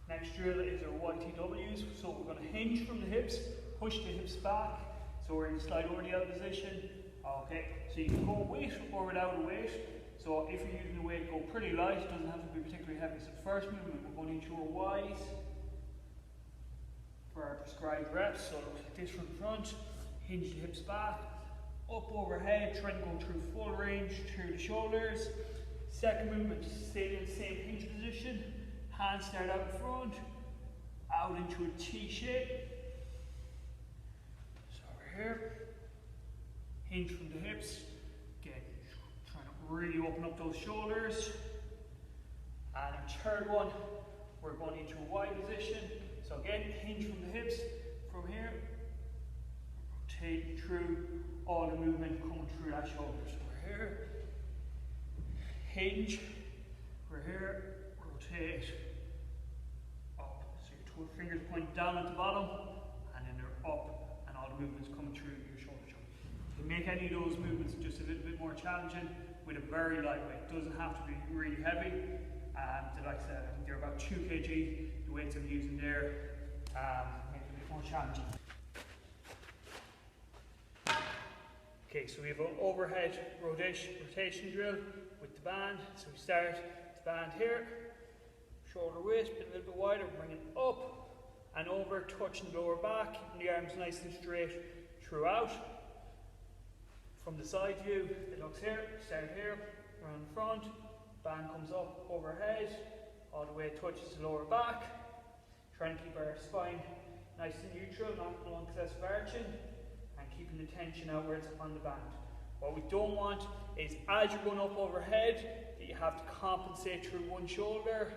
Next drill is our YTWs. So we're going to hinge from the hips, push the hips back. So we're going to slide over the L position. Okay, so you can go with or without a weight. So if you're using a weight, go pretty light, it doesn't have to be particularly heavy. So the first movement, we're going into our Ys for our prescribed reps. So it looks like this from the front, hinge the hips back, up overhead, try and go through full range through the shoulders. Second movement, stay in the same hinge position, hands start out in front, out into a T shape. So over here, hinge from the hips, again, trying to really open up those shoulders. And our third one, we're going into a Y position. So again, hinge from the hips, from here, rotating through all the movement coming through that shoulder. So we're here, hinge, we're here, rotate, up. So your two fingers point down at the bottom, and then they're up, and all the movements coming through your shoulder joint. You can make any of those movements just a little bit more challenging with a very lightweight. It doesn't have to be really heavy. Like I said, I think they're about 2 kg, the weights I'm using there, make it a bit more challenging. Okay, so we have an overhead rotation drill with the band. So we start the band here, shoulder width, a little bit wider, bring it up and over, touching the lower back, keeping the arms nice and straight throughout. From the side view, it looks here, start here, around the front, band comes up overhead, all the way touches the lower back. Trying to keep our spine nice and neutral, not no excessive arching, and keeping the tension outwards on the band. What we don't want is, as you're going up overhead, that you have to compensate through one shoulder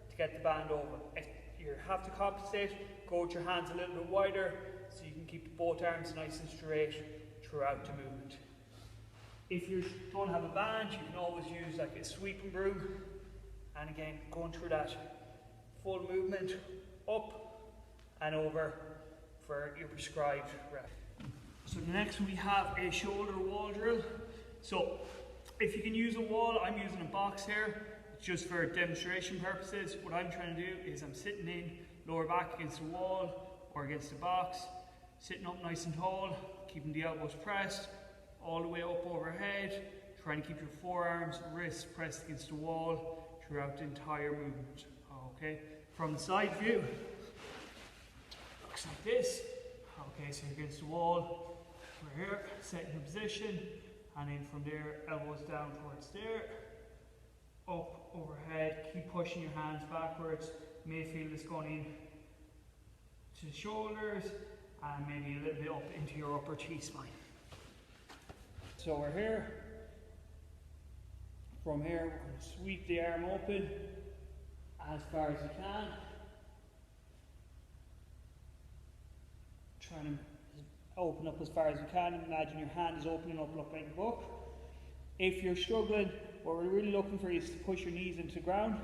to get the band over. If you have to compensate, go with your hands a little bit wider so you can keep both arms nice and straight throughout the movement. If you don't have a band, you can always use like a sweeping broom, and again, going through that full movement up and over for your prescribed rep. So the next one we have a shoulder wall drill. So if you can use a wall, I'm using a box here, just for demonstration purposes. What I'm trying to do is I'm sitting in, lower back against the wall or against the box, sitting up nice and tall, keeping the elbows pressed, all the way up overhead, trying to keep your forearms, wrists pressed against the wall throughout the entire movement. Okay, from the side view, looks like this. Okay, so you're against the wall, we're here, setting your position, and then from there, elbows down towards there, up, overhead, keep pushing your hands backwards. You may feel this going in to the shoulders, and maybe a little bit up into your upper T-spine. So we're here. From here, we're going to sweep the arm open as far as you can. Trying to open up as far as you can. Imagine your hand is opening up like a book. If you're struggling, what we're really looking for is to push your knees into the ground.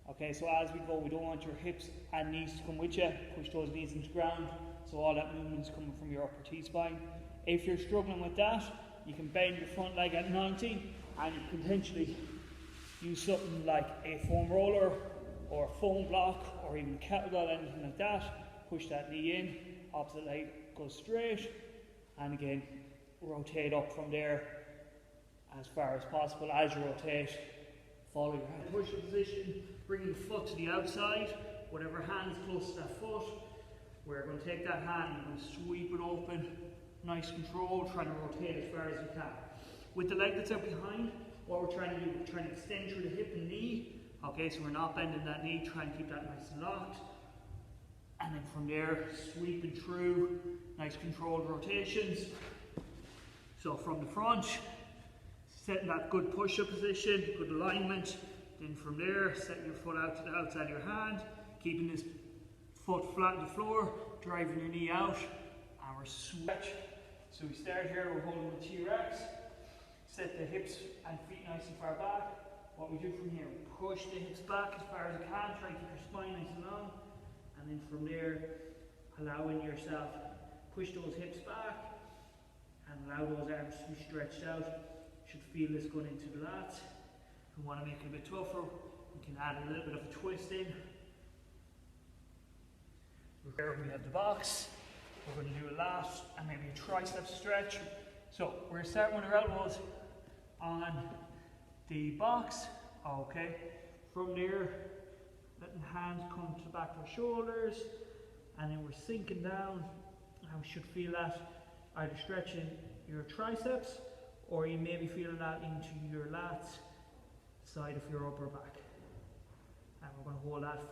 Okay, so as we go, we don't want your hips and knees to come with you. Push those knees into the ground, so all that movement's coming from your upper T-spine. If you're struggling with that, you can bend your front leg at 90, and you can potentially use something like a foam roller or a foam block or even a kettlebell, anything like that. Push that knee in, opposite leg goes straight, and again rotate up from there as far as possible. As you rotate, follow your hand. Push the position, bring the foot to the outside, whatever hand is close to that foot. We're going to take that hand and we're going to sweep it open, nice control, trying to rotate as far as you can. With the leg that's out behind, what we're trying to do, we're trying to extend through the hip and knee. Okay, so we're not bending that knee, trying to keep that nice and locked. And then from there, sweeping through, nice controlled rotations. So from the front, setting that good push-up position, good alignment. Then from there, setting your foot out to the outside of your hand, keeping this foot flat on the floor, driving your knee out, and we're switch. So we start here, we're holding the T-Rex. Set the hips and feet nice and far back. What we do from here, we push the hips back as far as you can, try to keep your spine nice and long. And then from there, allowing yourself, push those hips back and allow those arms to be stretched out. You should feel this going into the lats. If we want to make it a bit tougher, we can add a little bit of a twist in. Here we have the box. We're going to do a lat and maybe a tricep stretch. So we're going to start with our elbows on the box. Okay. From there, letting the hands come to the back of our shoulders, and then we're sinking down. And we should feel that either stretching your triceps, or you may be feeling that into your lats, side of your upper back. And we're going to hold that for